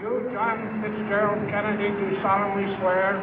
You, John Fitzgerald Kennedy, do solemnly swear.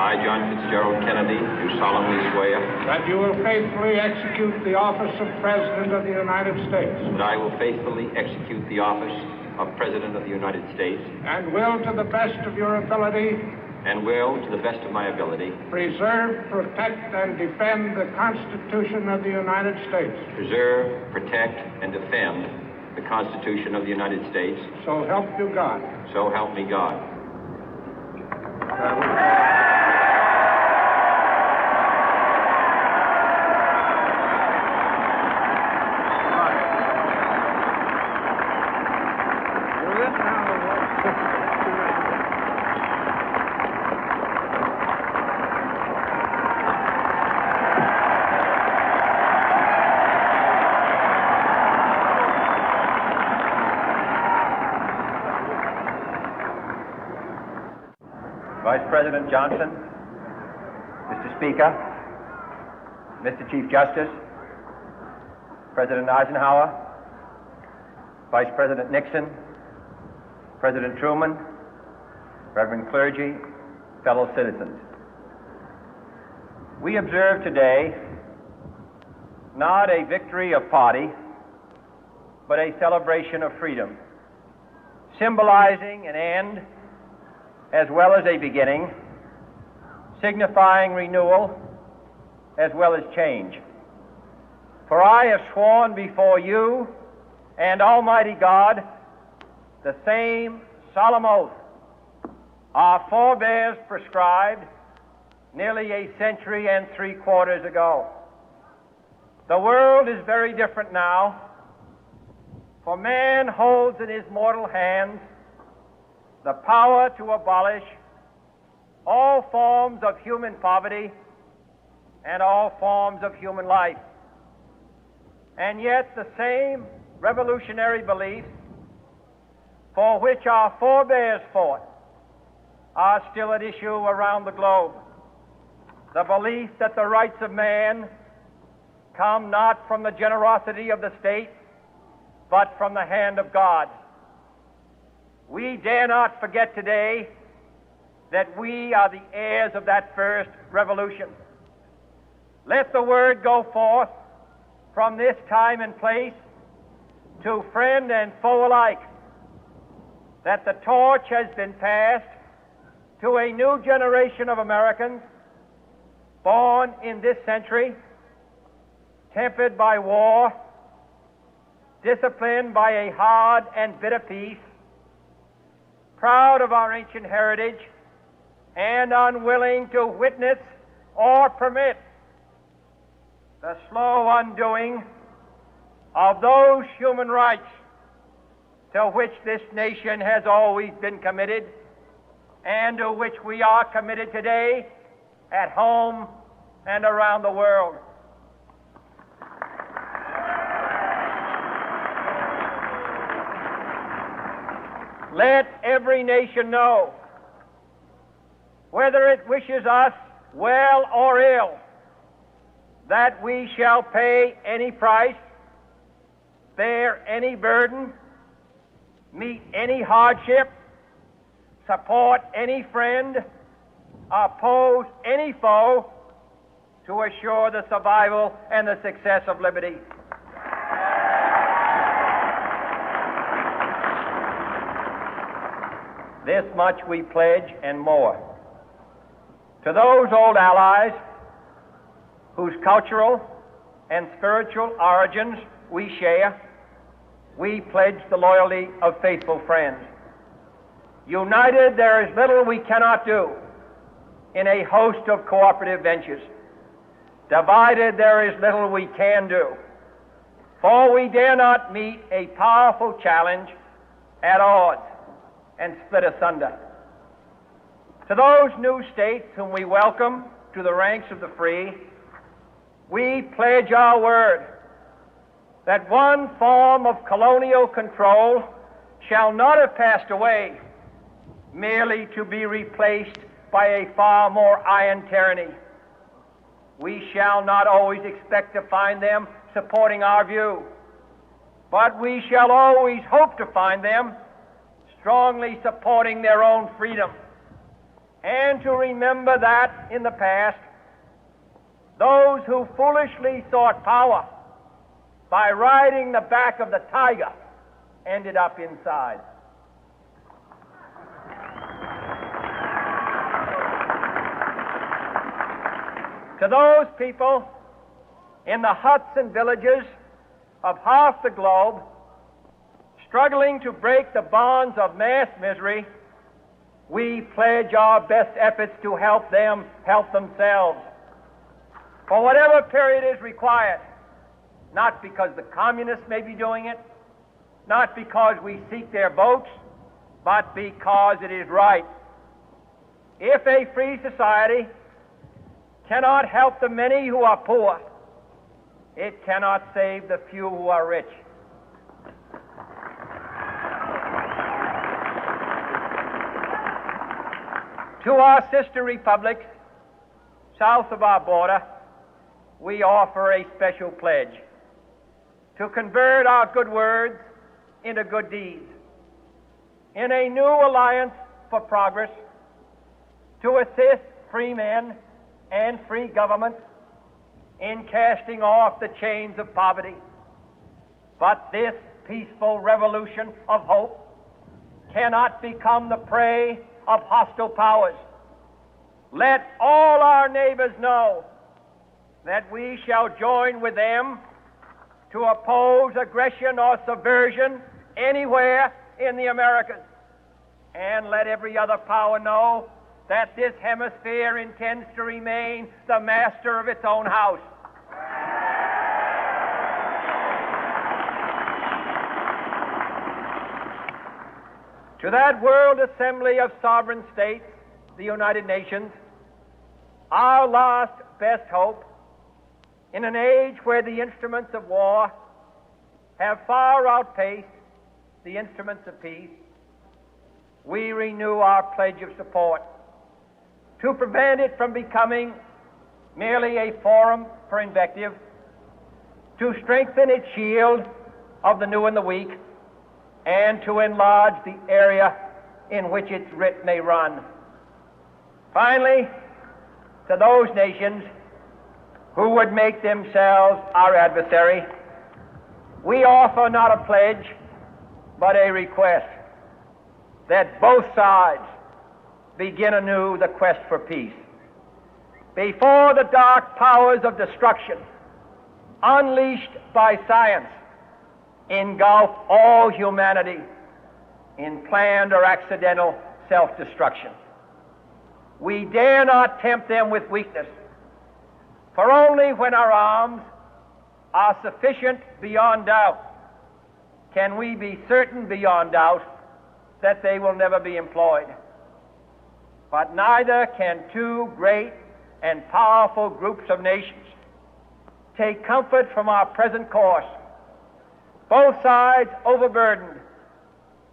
I, John Fitzgerald Kennedy, do solemnly swear. That you will faithfully execute the office of President of the United States. That I will faithfully execute the office of President of the United States. And will, to the best of your ability. And will, to the best of my ability. Preserve, protect, and defend the Constitution of the United States. Preserve, protect, and defend the Constitution of the United States. So help you God. So help me God. Vice President Johnson, Mr. Speaker, Mr. Chief Justice, President Eisenhower, Vice President Nixon, President Truman, Reverend clergy, fellow citizens. We observe today not a victory of party, but a celebration of freedom, symbolizing an end as well as a beginning, signifying renewal as well as change. For I have sworn before you and Almighty God the same solemn oath our forebears prescribed nearly a century and 3/4 ago. The world is very different now, for man holds in his mortal hands the power to abolish all forms of human poverty and all forms of human life. And yet the same revolutionary beliefs for which our forebears fought are still at issue around the globe. The belief that the rights of man come not from the generosity of the state, but from the hand of God. We dare not forget today that we are the heirs of that first revolution. Let the word go forth from this time and place to friend and foe alike that the torch has been passed to a new generation of Americans born in this century, tempered by war, disciplined by a hard and bitter peace, proud of our ancient heritage, and unwilling to witness or permit the slow undoing of those human rights to which this nation has always been committed and to which we are committed today at home and around the world. Let every nation know, whether it wishes us well or ill, that we shall pay any price, bear any burden, meet any hardship, support any friend, oppose any foe to assure the survival and the success of liberty. This much we pledge and more. To those old allies whose cultural and spiritual origins we share, we pledge the loyalty of faithful friends. United, there is little we cannot do in a host of cooperative ventures. Divided, there is little we can do, for we dare not meet a powerful challenge at odds and split asunder. To those new states whom we welcome to the ranks of the free, we pledge our word that one form of colonial control shall not have passed away merely to be replaced by a far more iron tyranny. We shall not always expect to find them supporting our view, but we shall always hope to find them strongly supporting their own freedom, and to remember that in the past, those who foolishly sought power by riding the back of the tiger ended up inside. To those people in the huts and villages of half the globe struggling to break the bonds of mass misery, we pledge our best efforts to help them help themselves for whatever period is required, not because the communists may be doing it, not because we seek their votes, but because it is right. If a free society cannot help the many who are poor, it cannot save the few who are rich. To our sister republics south of our border, we offer a special pledge to convert our good words into good deeds, in a new alliance for progress, to assist free men and free governments in casting off the chains of poverty. But this peaceful revolution of hope cannot become the prey of hostile powers. Let all our neighbors know that we shall join with them to oppose aggression or subversion anywhere in the Americas. And let every other power know that this hemisphere intends to remain the master of its own house. To that world assembly of sovereign states, the United Nations, our last best hope, in an age where the instruments of war have far outpaced the instruments of peace, we renew our pledge of support to prevent it from becoming merely a forum for invective, to strengthen its shield of the new and the weak, and to enlarge the area in which its writ may run. Finally, to those nations who would make themselves our adversary, we offer not a pledge, but a request that both sides begin anew the quest for peace. Before the dark powers of destruction, unleashed by science, engulf all humanity in planned or accidental self-destruction, we dare not tempt them with weakness, for only when our arms are sufficient beyond doubt can we be certain beyond doubt that they will never be employed. But neither can two great and powerful groups of nations take comfort from our present course, both sides overburdened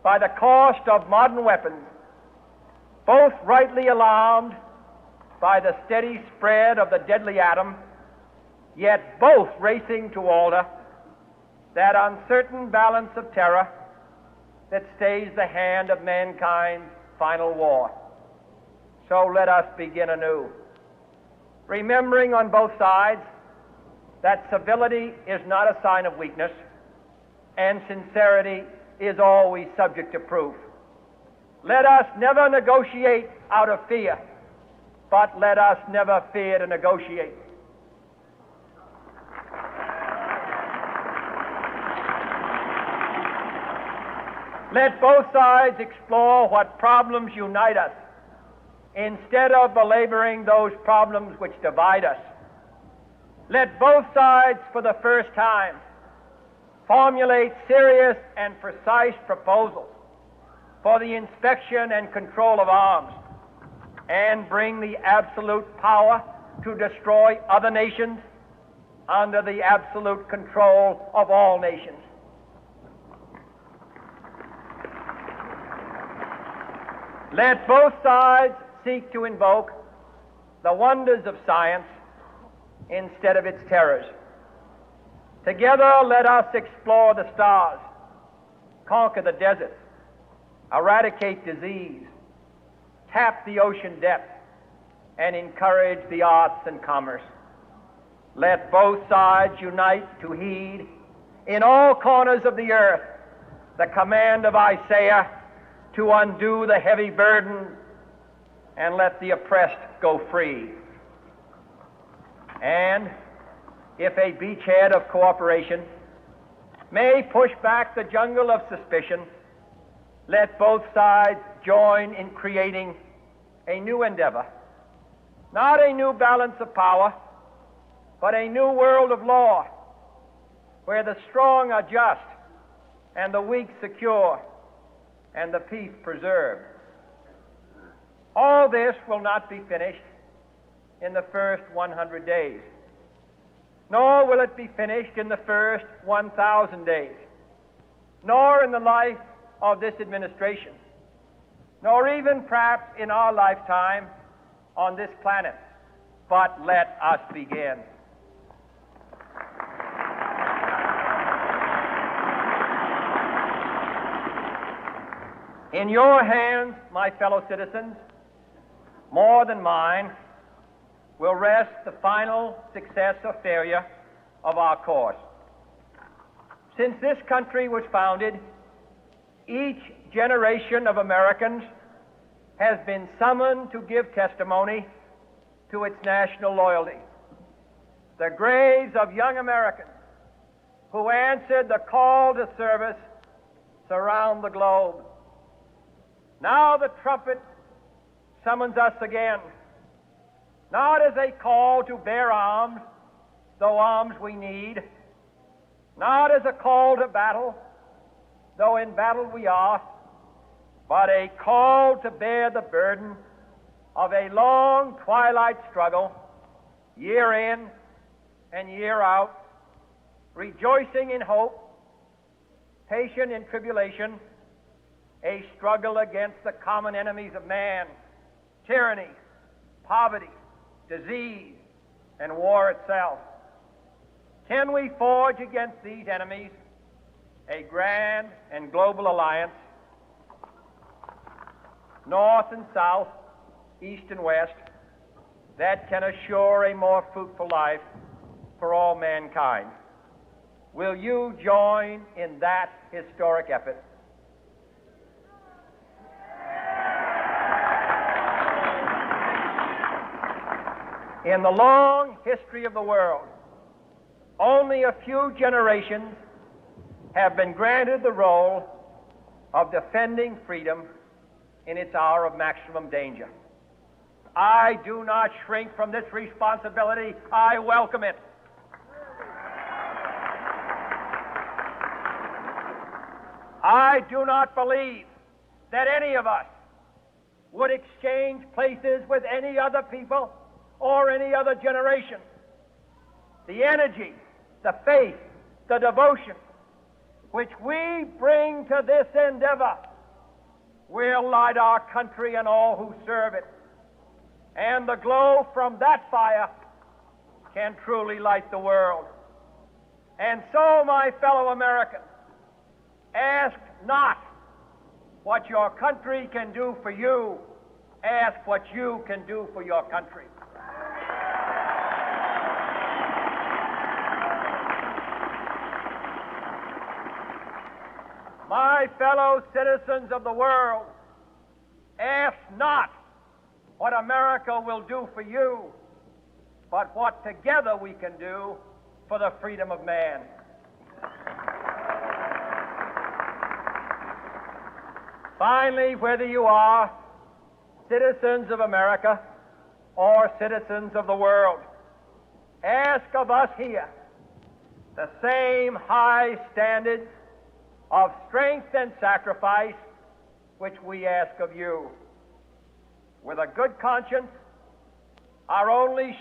by the cost of modern weapons, both rightly alarmed by the steady spread of the deadly atom, yet both racing to alter that uncertain balance of terror that stays the hand of mankind's final war. So let us begin anew, remembering on both sides that civility is not a sign of weakness, and sincerity is always subject to proof. Let us never negotiate out of fear, but let us never fear to negotiate. Let both sides explore what problems unite us, instead of belaboring those problems which divide us. Let both sides, for the first time, formulate serious and precise proposals for the inspection and control of arms, and bring the absolute power to destroy other nations under the absolute control of all nations. Let both sides seek to invoke the wonders of science instead of its terrors. Together, let us explore the stars, conquer the deserts, eradicate disease, tap the ocean depths, and encourage the arts and commerce. Let both sides unite to heed in all corners of the earth the command of Isaiah to undo the heavy burden and let the oppressed go free. And if a beachhead of cooperation may push back the jungle of suspicion, let both sides join in creating a new endeavor, not a new balance of power, but a new world of law, where the strong are just and the weak secure and the peace preserved. All this will not be finished in the first 100 days, nor will it be finished in the first 1,000 days, nor in the life of this administration, nor even perhaps in our lifetime on this planet. But let us begin. In your hands, my fellow citizens, more than mine, will rest the final success or failure of our course. Since this country was founded, each generation of Americans has been summoned to give testimony to its national loyalty. The graves of young Americans who answered the call to service surround the globe. Now the trumpet summons us again, not as a call to bear arms, though arms we need, not as a call to battle, though in battle we are, but a call to bear the burden of a long twilight struggle, year in and year out, rejoicing in hope, patient in tribulation, a struggle against the common enemies of man, tyranny, poverty, disease, and war itself. Can we forge against these enemies a grand and global alliance, north and south, east and west, that can assure a more fruitful life for all mankind? Will you join in that historic effort? In the long history of the world, only a few generations have been granted the role of defending freedom in its hour of maximum danger. I do not shrink from this responsibility. I welcome it. I do not believe that any of us would exchange places with any other people or any other generation. The energy, the faith, the devotion which we bring to this endeavor will light our country and all who serve it. And the glow from that fire can truly light the world. And so, my fellow Americans, ask not what your country can do for you, ask what you can do for your country. My fellow citizens of the world, ask not what America will do for you, but what together we can do for the freedom of man. Finally, whether you are citizens of America or citizens of the world, ask of us here the same high standards of strength and sacrifice which we ask of you. With a good conscience, our only